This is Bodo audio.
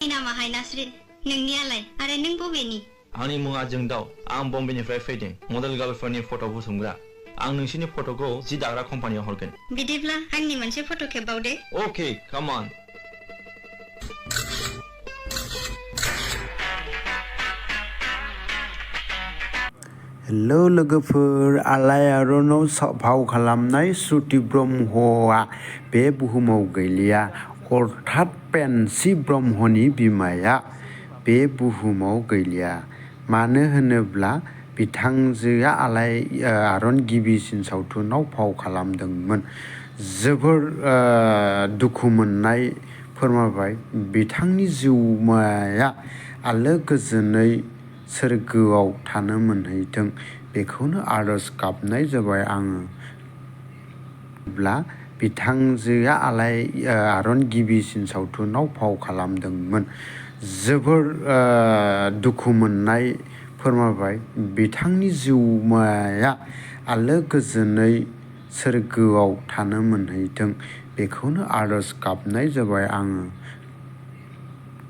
नामाहाय नासरिन नोंनियालाय आरो नों बबेनि आंनि मुङा जोंदाव आं बम्बेनिफ्राय फैदों मडेल गार्लफोरनि फट' बुथुमग्रा आं नोंसिनि फट'खौ जि दाग्रा कम्पानियाव हरगोन बिदिब्ला आंनि मोनसे फट' खेबबावदे अके काम अन हेलो लोगोफोर आलायारनाव फाव खालामनाय श्रुति ब्रह्मआ बे बुहुमाव गैलिया अर्थात पाnsy ब्रह्मनि बिमाया बे बुहुमाव गैलिया मानो होनोब्ला बिथांजोआ आलायारन गिबिसिन सावथुनाव फाव खालामदोंमोन जोबोर दुखु मोननाय फोरमायबाय बिथांनि जिउमाया आलो गोजोनै सोरगोआव थानो मोनहैथों बेखौनो आरज गाबनाय जाबाय आङो ब्ला बिथांजोआ आलायारन गिबिसिन सावथुनाव फाव खालामदोंमोन जोबोर दुखु मोननाय फोरमायबाय बिथांनि जिउमाया आलो गोजोनै सोरगोआव थानो मोनहैथों बेखौनो आरज गाबनाय जाबाय आङो